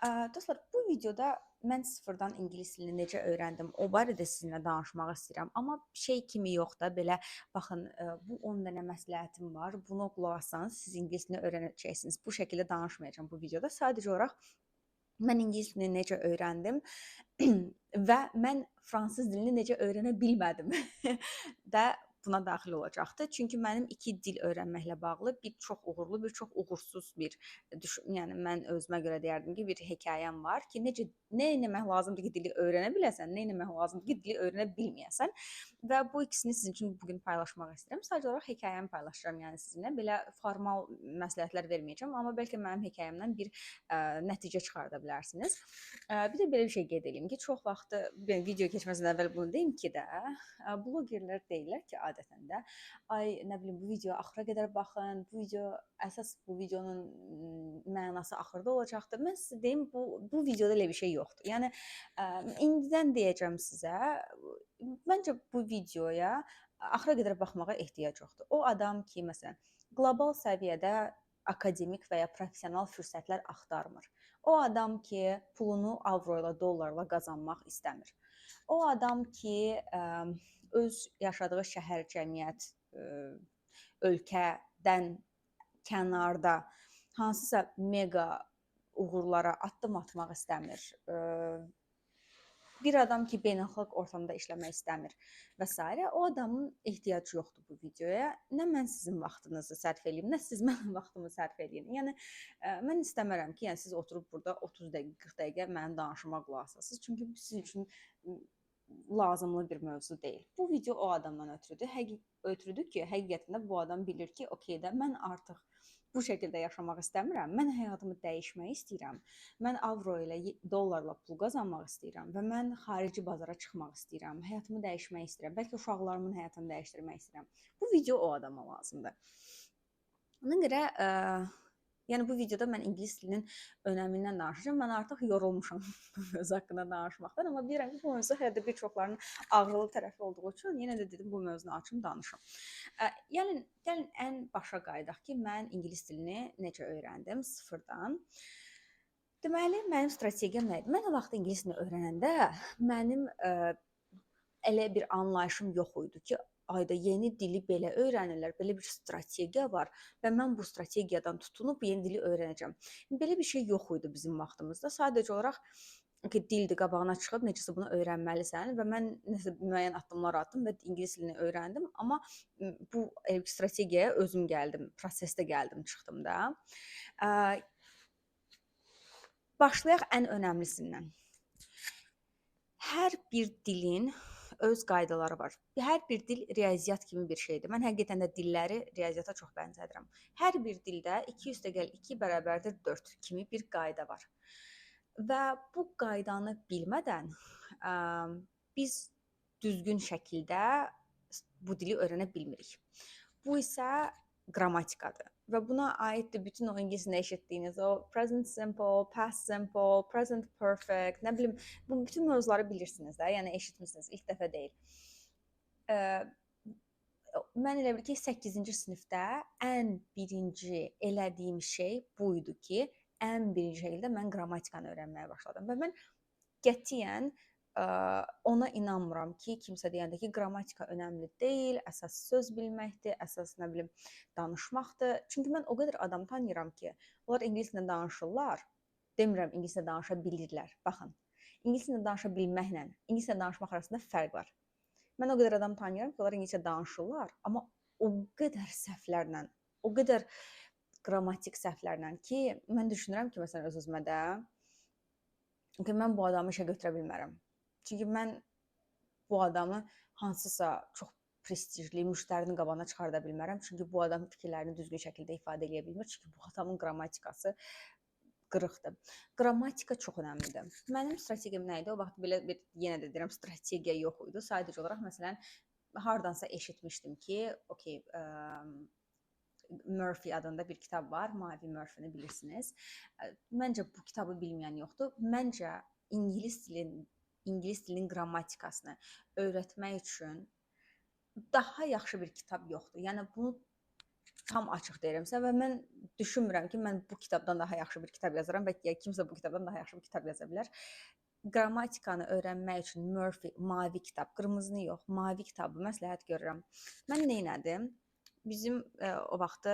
Dostlar, bu videoda mən sıfırdan ingilis dilini necə öyrəndim, o barədə sizinlə danışmaq istəyirəm. Amma şey kimi yox da, belə baxın, bu 10 dənə məsləhətim var. Buna qulaq assanız siz ingilis dilini öyrənəcəksiniz. Bu şəkildə danışmayacağam bu videoda. Sadəcə olaraq mən ingilis dilini necə öyrəndim və mən fransız dilini necə öyrənə bilmədim də buna daxil olacaqdır. Çünki mənim iki dil öyrənməklə bağlı bir çox uğurlu, bir çox uğursuz bir yəni mən özümə görə deyərdim ki, bir hekayəm var ki, nə etmək lazımdır ki, dili öyrənə biləsən, nə etmək lazımdır ki, dili öyrənə bilməyəsən və bu ikisini sizin üçün bu gün paylaşmaq istəyirəm. Sadəcə olaraq hekayəmi paylaşacağam, yəni sizinlə belə formal məsləhətlər verməyəcəm, amma bəlkə mənim hekayəmdən bir nəticə çıxarda bilərsiniz. Bir də belə bir şey qeyd edeyim ki, çox vaxt video keçməzdən əvvəl bunu deyim ki də, bloqerlər deyirlər ki, adətən də ay nə bilim bu videoya axıra qədər baxın, bu videonun mənası axırda olacaqdır. Mən sizə deyim bu videoda elə bir şey yoxdur. Yəni indidən deyəcəm sizə, məncə bu videoya axıra qədər baxmağa ehtiyac yoxdur. O adam ki, məsələn, qlobal səviyyədə akademik və ya professional fürsətlər axtarmır. O adam ki, pulunu avro ilə, dollarla qazanmaq istəmir. O adam ki, öz yaşadığı şəhər, cəmiyyət, ölkədən kənarda hansısa mega uğurlara addım atmaq istəmir. Bir adam ki, beynəlxalq ortamda işləmək istəmir və s. o adamın ehtiyacı yoxdur bu videoya. Nə mən sizin vaxtınızı sərf eləyim, nə siz mənim vaxtımı sərf eləyin. Yəni mən istəmirəm ki, yəni siz oturub burada 30 dəqiqə, 40 dəqiqə mənim danışıma qulaq asasınız. Çünki bu sizin üçün lazımlı bir mövzu deyil. Bu video o adamdan ötürüdür ki, həqiqətən də bu adam bilir ki, okey də mən artıq bu şəkildə yaşamaq istəmirəm. Mən həyatımı dəyişmək istəyirəm. Mən avro ilə, dollarla pul qazanmaq istəyirəm və mən xarici bazara çıxmaq istəyirəm. Həyatımı dəyişmək istəyirəm. Bəlkə uşaqlarımın həyatını dəyişdirmək istəyirəm. Bu video o adama lazımdır. Ona görə yəni bu videoda mən ingilis dilinin önəmindən danışacağam. Mən artıq yorulmuşam bu mövzu haqqında danışmaqdan, amma bilirəm ki, bu mövzu hələ də bir çoxlarının ağrılı tərəfi olduğu üçün yenə də dedim bu mövzunu açım danışım. Yəni gəlin ən başa qayıdaq ki, mən ingilis dilini necə öyrəndim sıfırdan. Deməli, mənim strategiyam nə idi? Mən o vaxt ingilis dilini öyrənəndə mənim elə bir anlayışım yox idi ki, ayda yeni dili belə öyrənirlər, belə bir strategiya var və mən bu strategiyadan tutunub yeni dili öyrənəcəm. Belə bir şey yox idi bizim vaxtımızda. Sadəcə olaraq ki, dildir qabağına çıxıb necəsə bunu öyrənməlisən və mən nəsə müəyyən addımlar atdım və ingilis dilini öyrəndim, amma bu strategiyaya özüm gəldim, prosesdə gəldim, çıxdım da. Başlayaq ən önəmlisindən. Hər bir dilin öz qaydaları var. Hər bir dil riyaziyyat kimi bir şeydir. Mən həqiqətən də dilləri riyaziyyata çox bənzədirəm. Hər bir dildə 2 + 2 = 4 kimi bir qayda var. Və bu qaydanı bilmədən biz düzgün şəkildə bu dili öyrənə bilmirik. Bu isə qrammatikadır. Və buna aiddir bütün o ingilis dilində eşitdiyiniz o present simple, past simple, present perfect, nə bilim, bu bütün mövzuları bilirsiniz də, yəni eşitmisiniz, ilk dəfə deyil. Mən elə bil ki, 8-ci sinifdə ən birinci elədiyim şey bu idi ki, ən birinci şəkildə mən qrammatikanı öyrənməyə başladım və mən qətiyyən ona inanmıram ki, kimsə deyəndə ki, qrammatika önəmli deyil, əsas söz bilməkdir, əsas nə bilim danışmaqdır. Çünki mən o qədər adam tanıyıram ki, onlar ingilis dilində danışırlar. Demirəm ingilis dilində danışa bilirlər. Baxın, ingilis dilində danışa bilməklə ingilis dilində danışmaq arasında fərq var. Mən o qədər adam tanıyıram ki, onlar ingiliscə danışırlar, amma o qədər səhvlərlə, o qədər qrammatik səhvlərlə ki, mən düşünürəm ki, məsələn öz-özümə də ki, mən bu adamı işə götürə bilmərəm. Çünki mən bu adamı hansısa çox prestijli müştərinin qabağına çıxarda bilmərəm. Çünki bu adam fikirlərini düzgün şəkildə ifadə edə bilmir. Çünki bu adamın qrammatikası qırıqdır. Qrammatika çox önəmlidir. Mənim strategiyam nə idi? O vaxt belə bir, yenə də deyirəm, strategiya yox idi. Sadəcə olaraq məsələn hardansa eşitmişdim ki, okey, Murphy adında bir kitab var. Mavi Murphy-ni bilirsiniz. Məncə bu kitabı bilməyən yoxdur. Məncə ingilis dilinin qrammatikasını öyrətmək üçün daha yaxşı bir kitab yoxdur. Yəni bunu tam açıq deyirəmsə və mən düşünmürəm ki, mən bu kitabdan daha yaxşı bir kitab yazaram və ya kimsə bu kitabdan daha yaxşı bir kitab yaza bilər. Qrammatikanı öyrənmək üçün Murphy mavi kitab, qırmızını yox, mavi kitabı məsləhət görürəm. Mən nə etdim? Bizim o vaxtı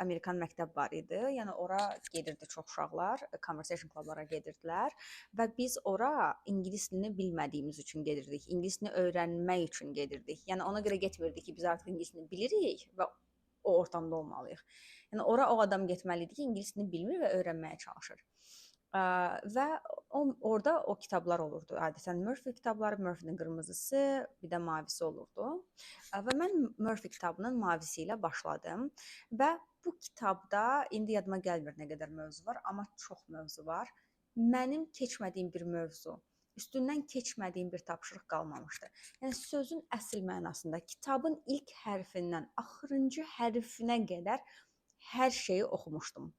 Amerikan məktəb var idi. Yəni ora gedirdi çox uşaqlar, conversation klublara gedirdilər və biz ora ingilis dilini bilmədiyimiz üçün gedirdik. İngilis dilini öyrənmək üçün gedirdik. Yəni ona görə getmirdik ki, biz artıq ingilis dilini bilirik və o ortamda olmalıyıq. Yəni ora o adam getməli idi ki, ingilis dilini bilmir və öyrənməyə çalışır. Və orada o kitablar olurdu. Adətən Murphy kitabları, Murphy'nin qırmızısı, bir də mavisi olurdu. Və mən Murphy kitabının mavisi ilə başladım və bu kitabda indi yadıma gəlmir nə qədər mövzu var, amma çox mövzu var. Mənim keçmədiyim bir mövzu, üstündən keçmədiyim bir tapşırıq qalmamışdı. Yəni sözün əsl mənasında kitabın ilk hərfindən axırıncı hərfinə qədər hər şeyi oxumuşdum.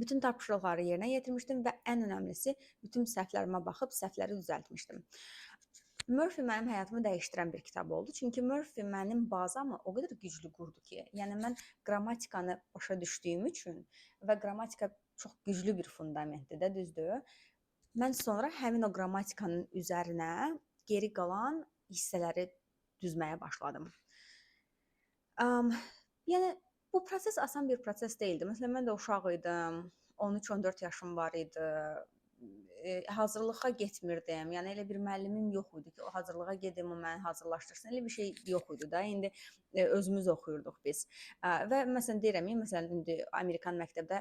Bütün tapşırıqları yerinə yetirmişdim və ən önəmlisi bütün səhvlərimə baxıb səhvləri düzəltmişdim. Murphy mənim həyatımı dəyişdirən bir kitab oldu. Çünki Murphy mənim bazamı o qədər güclü qurdu ki, yəni mən qrammatikanı başa düşdüyüm üçün və qrammatika çox güclü bir fundamentdir də, düzdür? Mən sonra həmin o qrammatikanın üzərinə geri qalan hissələri düzməyə başladım. Yəni bu proses asan bir proses deyildi. Məsələn, mən də uşaq idim, 13-14 yaşım var idi. Hazırlığa getmirdim. Yəni elə bir müəllimim yox idi ki, o hazırlığa gedim, o məni hazırlaşdırsın. Elə bir şey yox idi da. İndi özümüz oxuyurduq biz. Və məsələn deyirəm, məsələn indi Amerikan məktəbdə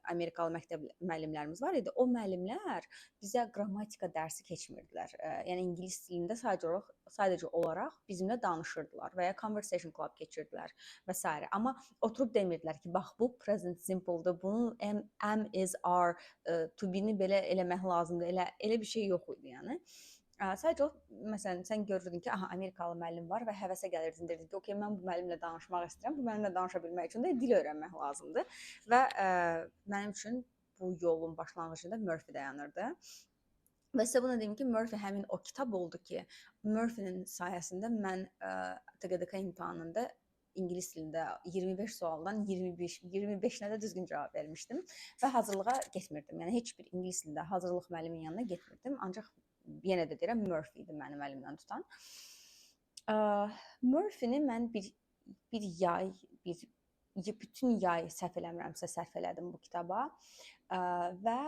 Amerikalı məktəb müəllimlərimiz var idi. O müəllimlər bizə qrammatika dərsi keçmirdilər. Yəni ingilis dilində sadəcə olaraq bizimlə danışırdılar və ya conversation club keçirdilər və s. Amma oturub demirdilər ki, bax bu present simple-dır. Bunun am, is, are, to be-ni belə eləmək lazımdır. Elə bir şey yox idi yəni. Sadəcə məsələn sən görürdün ki, aha Amerikalı müəllim var və həvəsə gəlirdin, deyirdin ki, okey mən bu müəllimlə danışmaq istəyirəm. Bu müəllimlə danışa bilmək üçün də dil öyrənmək lazımdır. Və mənim üçün bu yolun başlanğıcında Murphy dayanırdı. Və sizə bunu deyim ki, Murphy həmin o kitab oldu ki, Murphy'nin sayəsində mən TQDK imtahanında ingilis dilində 25 sualdan 25-nə də düzgün cavab vermişdim və hazırlığa getmirdim. Yəni heç bir ingilis dilində hazırlıq müəlliminin yanına getmirdim. Ancaq yenə də deyirəm, Murphy idi mənim əlimdən tutan. Murphy-ni mən bir yay, bütün yay səhv eləmirəmsə sərf elədim bu kitaba və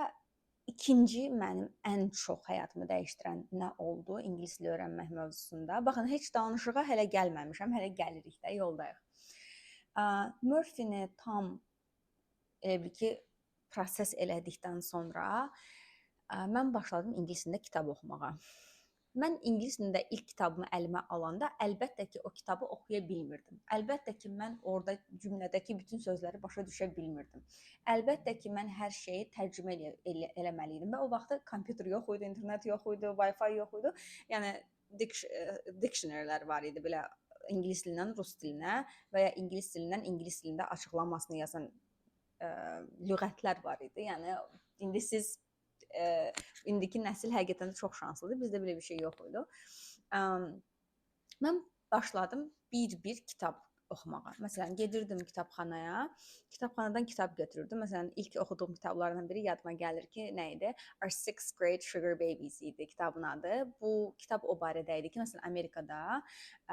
İkinci mənim ən çox həyatımı dəyişdirən nə oldu ingilis dili öyrənmək mövzusunda? Baxın, heç danışığa hələ gəlməmişəm, hələ gəlirik də, yoldayıq. Murphy-ni tam elə bil ki, proses elədikdən sonra mən başladım ingilis dilində kitab oxumağa. Mən ingilis dilində ilk kitabımı əlimə alanda əlbəttə ki, o kitabı oxuya bilmirdim. Əlbəttə ki, mən orada cümlədəki bütün sözləri başa düşə bilmirdim. Əlbəttə ki, mən hər şeyi tərcümə eləməli idim və o vaxtda kompüter yox idi, internet yox idi, Wi-Fi yox idi. Yəni dictionary'lər var idi, belə ingilis dilindən rus dilinə və ya ingilis dilindən ingilis dilində açıqlamasını yazan lüğətlər var idi. Yəni indi siz indiki nəsil həqiqətən də çox şanslıdır. Bizdə belə bir şey yox idi. Mən başladım bir kitab oxumağa. Məsələn, gedirdim kitabxanaya, kitabxanadan kitab götürürdüm. Məsələn, ilk oxuduğum kitablardan biri yadıma gəlir ki, nə idi? Our Sixth Grade Sugar Babies idi kitabın adı. Bu kitab o barədə idi ki, məsələn, Amerikada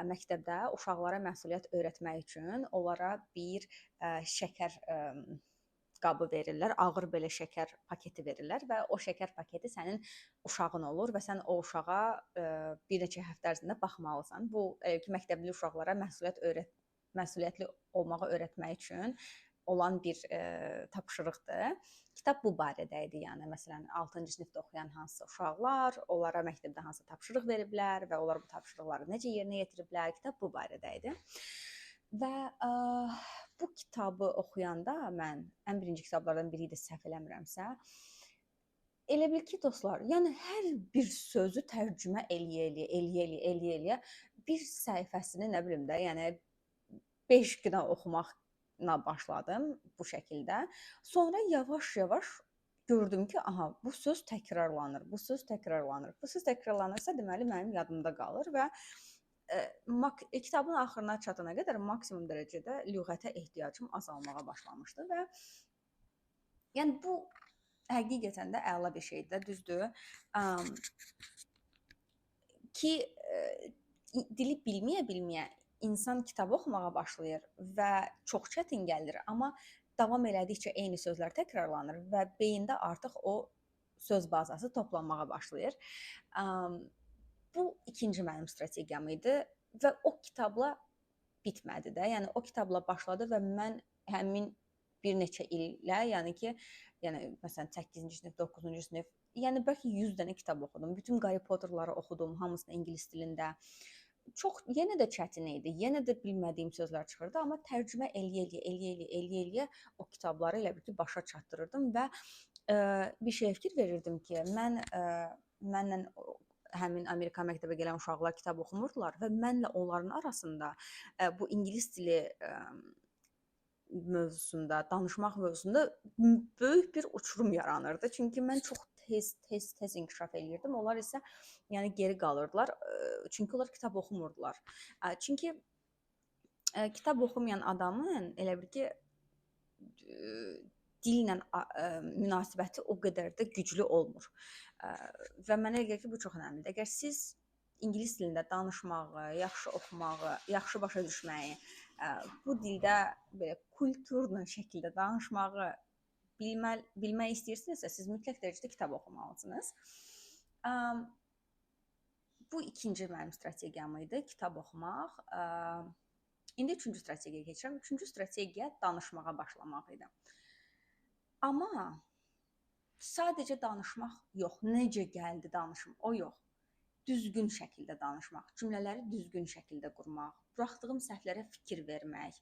məktəbdə uşaqlara məsuliyyət öyrətmək üçün onlara bir şəkər qabı verirlər, ağır belə şəkər paketi verirlər və o şəkər paketi sənin uşağın olur və sən o uşağa bir neçə həftə ərzində baxmalısan. Bu ki, məktəbli uşaqlara məsuliyyətli olmağı öyrətmək üçün olan bir tapşırıqdır. Kitab bu barədə idi. Yəni məsələn 6-cı sinifdə oxuyan hansı uşaqlar, onlara məktəbdə hansı tapşırıq veriblər və onlar bu tapşırıqları necə yerinə yetiriblər. Kitab bu barədə idi. Və bu kitabı oxuyanda mən ən birinci kitablardan biri idi, səhv eləmirəmsə, elə bil ki, dostlar, yəni hər bir sözü tərcümə eləyə bir səhifəsini nə bilim də, yəni 5 günə oxumaqla başladım bu şəkildə. Sonra yavaş-yavaş gördüm ki, aha, bu söz təkrarlanır, bu söz təkrarlanır. Bu söz təkrarlanırsa, deməli mənim yadımda qalır və kitabın axırına çatana qədər maksimum dərəcədə lüğətə ehtiyacım azalmağa başlamışdı və yəni bu həqiqətən də əla bir şeydir, düzdür. Ki dili bilməyə-bilməyə insan kitab oxumağa başlayır və çox çətin gəlir, amma davam elədikcə eyni sözlər təkrarlanır və beyində artıq o söz bazası toplanmağa başlayır. Bu ikinci mənim strategiyam idi və o kitabla bitmədi də. Yəni o kitabla başladı və mən həmin bir neçə illə, yəni məsələn 8-ci sinif, 9-cu sinif, yəni bəlkə 100 dənə kitab oxudum. Bütün Harry Potterları oxudum, hamısını ingilis dilində. Çox yenə də çətin idi. Yenə də bilmədiyim sözlər çıxırdı, amma tərcümə eləyə o kitabları elə bil ki başa çatdırırdım və bir şeyə fikir verirdim ki, mənlə həmin Amerika məktəbə gələn uşaqlar kitab oxumurdular və mənlə onların arasında bu ingilis dili mövzusunda, danışmaq mövzusunda böyük bir uçurum yaranırdı. Çünki mən çox tez inkişaf eləyirdim. Onlar isə yəni geri qalırdılar. Çünki onlar kitab oxumurdular. Çünki kitab oxumayan adamın elə bir ki dillə münasibəti o qədər də güclü olmur. Və mənə elə gəlir ki, bu çox önəmlidir. Əgər siz ingilis dilində danışmağı, yaxşı oxumağı, yaxşı başa düşməyi, bu dildə belə kulturlu şəkildə danışmağı bilmək istəyirsinizsə, siz mütləq dərəcədə kitab oxumalısınız. Bu ikinci mənim strategiyam idi, kitab oxumaq. İndi üçüncü strategiyaya keçirəm. Üçüncü strategiya danışmağa başlamaq idi. Amma sadəcə danışmaq yox, necə gəldi danışım, o yox. Düzgün şəkildə danışmaq, cümlələri düzgün şəkildə qurmaq, buraxdığım səhvlərə fikir vermək,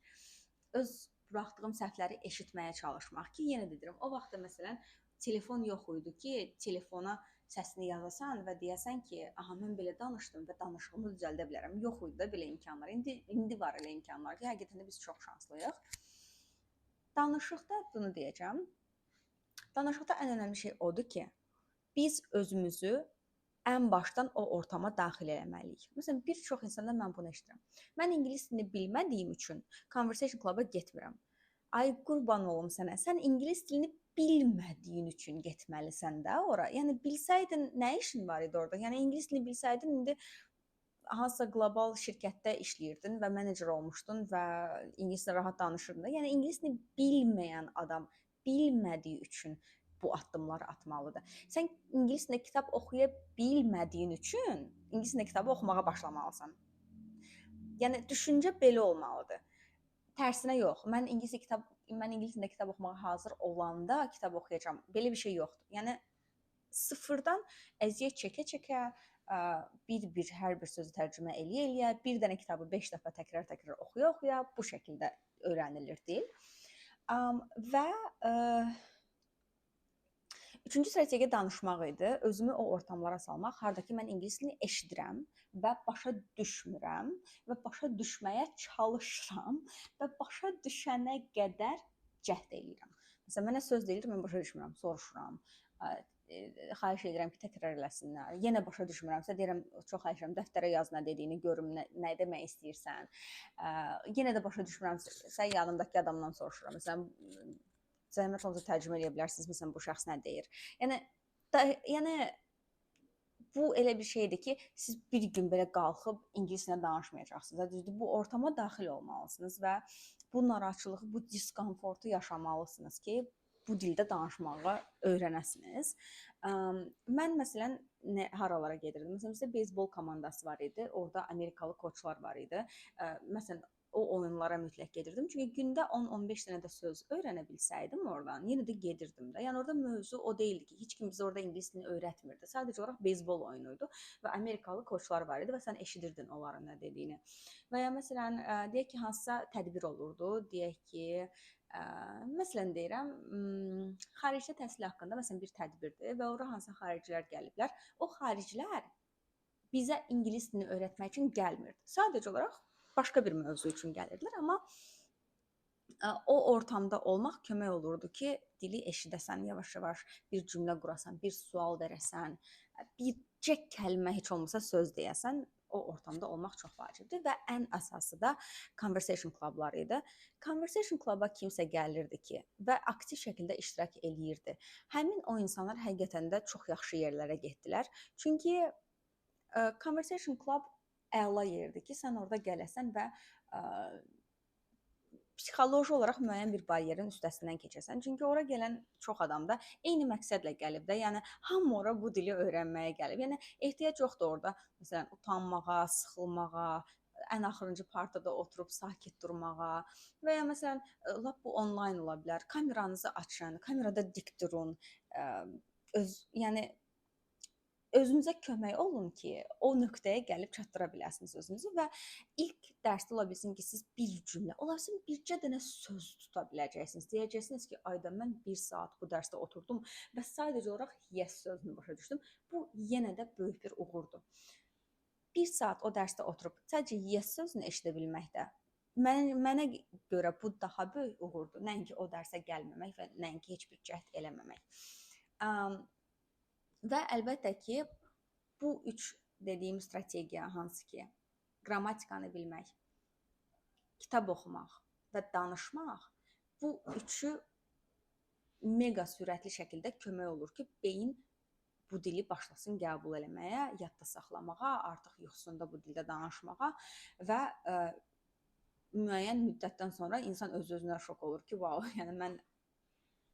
öz buraxdığım səhvləri eşitməyə çalışmaq ki, yenə də deyirəm, o vaxtda məsələn telefon yox idi ki, telefona səsini yazasan və deyəsən ki, aha mən belə danışdım və danışığımı düzəldə bilərəm. Yox idi da belə imkanlar. İndi var elə imkanlar ki, həqiqətən də biz çox şanslıyıq. Danışıqda bunu deyəcəm. Danışıqda ən önəmli şey odur ki, biz özümüzü ən başdan o ortama daxil eləməliyik. Məsələn, bir çox insanda mən bunu eşidirəm. Mən ingilis dilini bilmədiyim üçün Conversation Club-a getmirəm. Ay qurban olum sənə. Sən ingilis dilini bilmədiyin üçün getməlisən də ora. Yəni bilsəydin nə işin var idi orada? Yəni ingilis dilini bilsəydin indi hansısa qlobal şirkətdə işləyirdin və menecer olmuşdun və ingiliscə rahat danışırdın da. Yəni ingilis dilini bilməyən adam bilmədiyi üçün bu addımları atmalıdır. Sən ingilis dilində kitab oxuya bilmədiyin üçün ingilis dilində kitabı oxumağa başlamalısan. Yəni düşüncə belə olmalıdır. Tərsinə yox. Mən ingilis dilində kitab oxumağa hazır olanda kitab oxuyacağam. Belə bir şey yoxdur. Yəni sıfırdan əziyyət çəkə-çəkə bir hər bir sözü tərcümə eləyə-eləyə, bir dənə kitabı 5 dəfə təkrar oxuya-oxuya bu şəkildə öyrənilir dil. Və üçüncü strategiya danışmaq idi. Özümü o ortamlara salmaq, hardakı mən ingilis dilini eşidirəm və başa düşmürəm və başa düşməyə çalışıram və başa düşənə qədər cəhd edirəm. Məsələn, mənə söz deyilir, mən başa düşmürəm, soruşuram. Xahiş edirəm ki, təkrar eləsinlər. Yenə başa düşmürəmsə deyirəm, çox xahiş edirəm, dəftərə yaz nə dediyini, görüm nə demək istəyirsən. Yenə də başa düşmürəmsə yanımdakı adamdan soruşuram. Məsələn, zəhmət olmasa tərcümə edə bilərsiniz, məsələn, bu şəxs nə deyir. Yəni bu elə bir şeydir ki, siz bir gün belə qalxıb ingilis dilində danışmayacaqsınız. Düzdür, bu ortama daxil olmalısınız və bu narahatçılığı, bu diskomfortu yaşamalısınız ki, bu dildə danışmağı öyrənəsiniz. Mən məsələn haralara gedirdim? Məsələn, bizdə beyzbol komandası var idi. Orada Amerikalı koçlar var idi. Məsələn, o oyunlara mütləq gedirdim. Çünki gündə 10-15 dənə də söz öyrənə bilsəydim oradan, yenə də gedirdim də. Yəni orada mövzu o deyildi ki, heç kim bizə orada ingilis dilini öyrətmirdi. Sadəcə olaraq beyzbol oyunuydu və Amerikalı koçlar var idi və sən eşidirdin onların nə dediyini. Və ya məsələn, deyək ki, hansısa tədbir olurdu. Deyək ki, məsələn deyirəm, xaricdə təhsil haqqında məsələn bir tədbirdir və ora hansısa xaricilər gəliblər. O xaricilər bizə ingilis dilini öyrətmək üçün gəlmirdi. Sadəcə olaraq başqa bir mövzu üçün gəlirdilər, amma o ortamda olmaq kömək olurdu ki, dili eşidəsən, yavaş-yavaş bir cümlə qurasan, bir sual verəsən, bircə kəlmə heç olmasa söz deyəsən, o ortamda olmaq çox vacibdir və ən əsası da conversation klubları idi. Conversation kluba kimsə gəlirdi ki və aktiv şəkildə iştirak eləyirdi. Həmin o insanlar həqiqətən də çox yaxşı yerlərə getdilər. Çünki conversation club əla yerdir ki, sən orada gələsən və psixoloji olaraq müəyyən bir baryerin üstəsindən keçəsən. Çünki ora gələn çox adam da eyni məqsədlə gəlib də, yəni hamı ora bu dili öyrənməyə gəlib. Yəni ehtiyac yoxdur orada məsələn utanmağa, sıxılmağa, ən axırıncı partada oturub sakit durmağa və ya məsələn lap bu onlayn ola bilər. Kameranızı açın, kamerada dik durun. Yəni özünüzə kömək olun ki, o nöqtəyə gəlib çatdıra biləsiniz özünüzü və ilk dərsdə ola bilsin ki, siz bir cümlə, ola bilsin bircə dənə söz tuta biləcəksiniz. Deyəcəksiniz ki, ayda mən 1 saat bu dərsdə oturdum və sadəcə olaraq yes sözünü başa düşdüm. Bu yenə də böyük bir uğurdur. 1 saat o dərsdə oturub sadəcə yes sözünü eşidə bilməkdə mənə görə bu daha böyük uğurdur. Nəinki o dərsə gəlməmək və nəinki heç bir cəhd eləməmək. Və əlbəttə ki, bu üç dediyim strategiya hansı ki, qrammatikanı bilmək, kitab oxumaq və danışmaq, bu üçü mega sürətli şəkildə kömək olur ki, beyin bu dili başlasın qəbul eləməyə, yadda saxlamağa, artıq yuxusunda bu dildə danışmağa və müəyyən müddətdən sonra insan öz-özünə şok olur ki, wow, yəni mən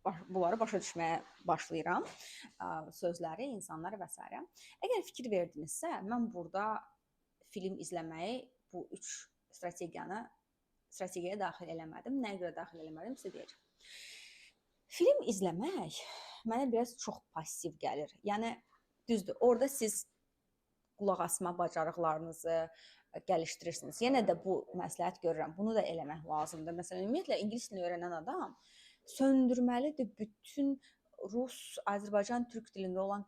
bunları başa düşməyə başlayıram, sözləri, insanları və s. Əgər fikir verdinizsə, mən burada film izləməyi bu üç strategiyaya daxil eləmədim. Nəyə görə daxil eləmədim sizə deyəcəm. Film izləmək mənə biraz çox passiv gəlir. Yəni düzdür, orada siz qulaq asma bacarıqlarınızı gəlişdirirsiniz. Yenə də bu məsləhət görürəm. Bunu da eləmək lazımdır. Məsələn, ümumiyyətlə ingilis dilini öyrənən adam söndürməlidir bütün Rus, Azərbaycan, Türk dilində olan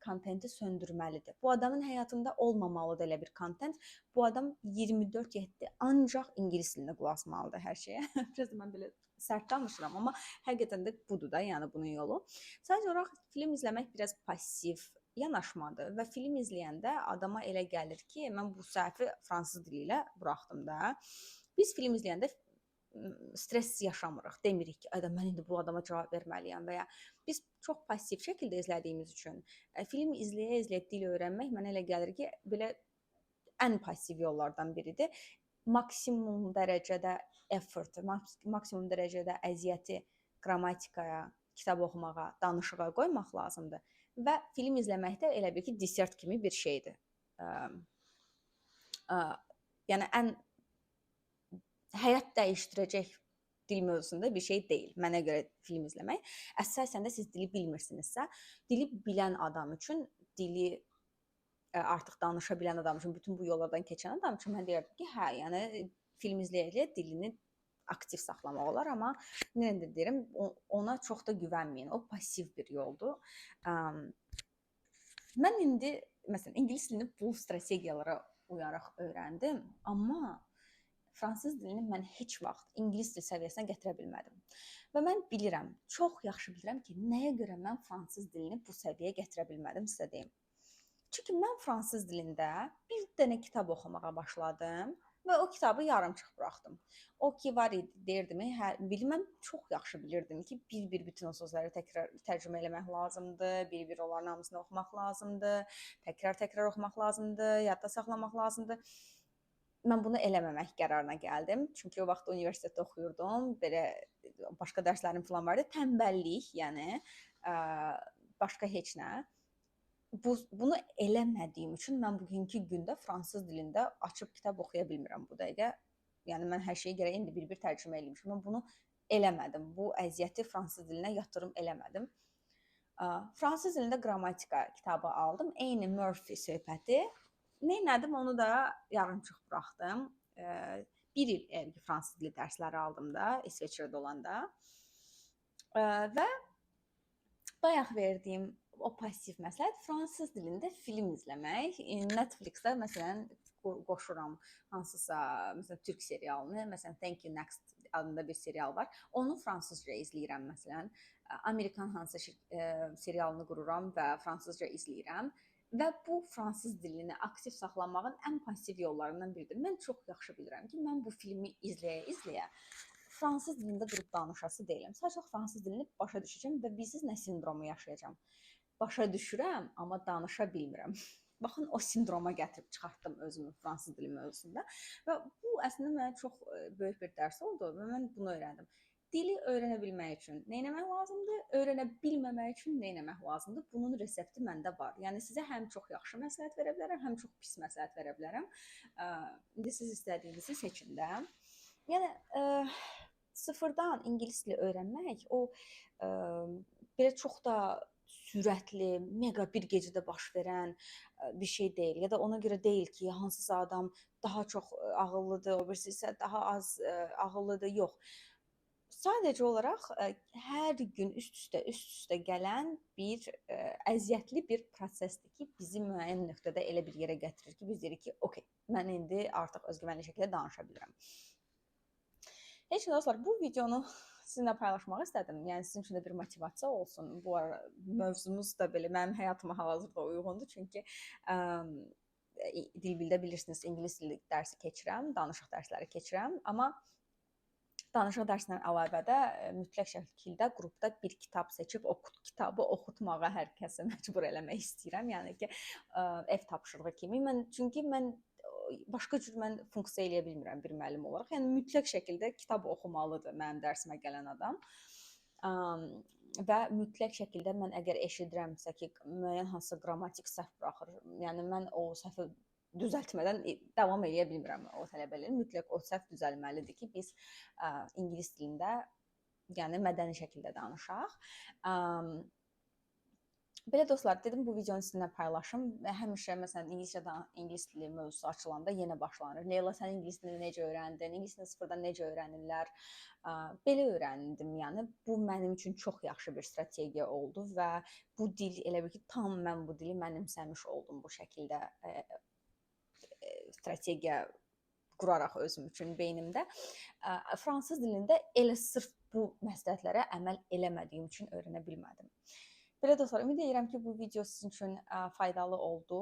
kontenti söndürməlidir. Bu adamın həyatında olmamalıdır elə bir kontent. Bu adam 24/7 ancaq ingilis dilində qulaq asmalıdır hər şeyə. Biraz da mən belə sərt danışıram, amma həqiqətən də budur da, yəni bunun yolu. Sadəcə olaraq film izləmək biraz passiv yanaşmadır və film izləyəndə adama elə gəlir ki, mən bu səhvi fransız dili ilə buraxdım da. Biz film izləyəndə stres yaşamırıq. Demirik ki, ayda mən indi bu adama cavab verməliyəm və ya biz çox passiv şəkildə izlədiyimiz üçün film izləyə-izləyə dil öyrənmək mənə elə gəlir ki, belə ən passiv yollardan biridir. Maksimum dərəcədə effort, maksimum dərəcədə əziyyəti qrammatikaya, kitab oxumağa, danışığa qoymaq lazımdır və film izləməkdə elə bil ki, desert kimi bir şeydir. Yəni ən həyat dəyişdirəcək dil mövzusunda bir şey deyil. Mənə görə film izləmək. Əsasən də siz dili bilmirsinizsə, dili bilən adam üçün, dili artıq danışa bilən adam üçün, bütün bu yollardan keçən adam üçün mən deyirdim ki, hə, yəni film izləyə-izləyə dilini aktiv saxlamaq olar, amma yenə də deyirəm, ona çox da güvənməyin. O passiv bir yoldur. Mən indi məsələn ingilis dilini bu strategiyalara uyaraq öyrəndim, amma fransız dilini mən heç vaxt ingilis dil səviyyəsinə gətirə bilmədim. Və mən bilirəm, çox yaxşı bilirəm ki, nəyə görə mən fransız dilini bu səviyyəyə gətirə bilmədim sizə deyim. Çünki mən fransız dilində bir dənə kitab oxumağa başladım və o kitabı yarımçıq buraxdım. O ki var idi, deyirdim, mən çox yaxşı bilirdim ki, bir-bir bütün o sözləri təkrar tərcümə eləmək lazımdır, bir-bir onların hamısını oxumaq lazımdır, təkrar oxumaq lazımdır, yadda saxlamaq lazımdır. Mən bunu eləməmək qərarına gəldim. Çünki o vaxt universitetdə oxuyurdum, belə başqa dərslərim falan vardı. Tənbəllik, yəni başqa heç nə. Bunu eləmədiyim üçün mən bugünkü gündə fransız dilində açıb kitab oxuya bilmirəm bu dəqiqə. Yəni mən hər şeyi gərək indi bir-bir tərcümə eləymişəm. Mən bunu eləmədim. Bu əziyyəti fransız dilinə yatırım eləmədim. Fransız dilində qrammatika kitabı aldım. Eyni Murphy söhbəti. Neylədim, onu da yarımçıq buraxdım. 1 il fransız dili dərsləri aldım da, İsveçrədə olanda. Və bayaq verdiyim o passiv məsləhət fransız dilində film izləmək. Netflix-də məsələn qoşuram hansısa məsələn türk serialını, məsələn Thank You Next adında bir serial var. Onu fransızca izləyirəm məsələn. Amerikan hansısa serialını qururam və fransızca izləyirəm. Və bu fransız dilini aktiv saxlamağın ən passiv yollarından biridir. Mən çox yaxşı bilirəm ki, mən bu filmi izləyə-izləyə fransız dilində durub danışası deyiləm. Sadəcə fransız dilini başa düşəcəm və bilirsiz nə sindromu yaşayacağam. Başa düşürəm, amma danışa bilmirəm. Baxın, o sindroma gətirib çıxartdım özümü fransız dili mövzusunda və bu əslində mənə çox böyük bir dərs oldu və mən bunu öyrəndim. Dili öyrənə bilmək üçün nə etmək lazımdır? Öyrənə bilməmək üçün nə etmək lazımdır? Bunun resepti məndə var. Yəni sizə həm çox yaxşı məsləhət verə bilərəm, həm çox pis məsləhət verə bilərəm. İndi siz istədiyinizi seçin də. Yəni sıfırdan ingilis dili öyrənmək o belə çox da sürətli, mega bir gecədə baş verən bir şey deyil. Ya da ona görə deyil ki, hansısa adam daha çox ağıllıdır, o birisi isə daha az ağıllıdır. Yox. Sadəcə olaraq hər gün üst-üstə gələn bir əziyyətli bir prosesdir ki, bizi müəyyən nöqtədə elə bir yerə gətirir ki, biz deyirik ki, okey, mən indi artıq özgüvənli şəkildə danışa bilirəm. Heç nə dostlar, bu videonu sizinlə paylaşmaq istədim. Yəni sizin üçün də bir motivasiya olsun. Bu mövzumuz da belə mənim həyatıma hal-hazırda uyğundur, çünki dil bildə bilirsiniz, ingilis dili dərsi keçirəm, danışıq dərsləri keçirəm, amma danışıq dərsindən əlavə də mütləq şəkildə qrupda bir kitab seçib o kitabı oxutmağa hər kəsi məcbur eləmək istəyirəm. Yəni ki, ev tapşırığı kimi. Çünki mən başqa cür mən funksiya eləyə bilmirəm bir müəllim olaraq. Yəni mütləq şəkildə kitab oxumalıdır mənim dərsimə gələn adam. Və mütləq şəkildə mən əgər eşidirəmsə ki, müəyyən hansısa qrammatik səhv buraxır, yəni mən o səhvi düzəltmədən davam edə bilmirəm o tələbələrin. Mütləq o səhv düzəlməlidir ki, biz ingilis dilində, yəni mədəni şəkildə danışaq. Belə dostlar, dedim bu videonu sizinlə paylaşım. Həmişə məsələn ingilis dili mövzusu açılanda yenə başlanır. Leyla, sən ingilis dilini necə öyrəndin? İngilis dilini sıfırdan necə öyrənirlər? Belə öyrəndim. Yəni bu mənim üçün çox yaxşı bir strategiya oldu və bu dil elə bir ki, tam mən bu dili mənimsəmiş oldum bu şəkildə strategiya quraraq özüm üçün beynimdə. Fransız dilində elə sırf bu məsləhətlərə əməl eləmədiyim üçün öyrənə bilmədim. Belə dostlar, ümid edirəm ki, bu video sizin üçün faydalı oldu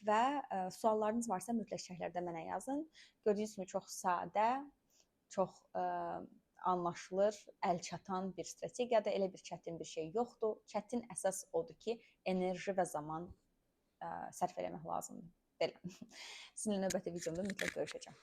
və suallarınız varsa mütləq şərhlərdə mənə yazın. Gördüyünüz kimi çox sadə, çox anlaşılır, əlçatan bir strategiyadır. Elə bir çətin bir şey yoxdur. Çətin əsas odur ki, enerji və zaman sərf eləmək lazımdır. Belə. Sizinlə növbəti videomda mütləq görüşəcəm.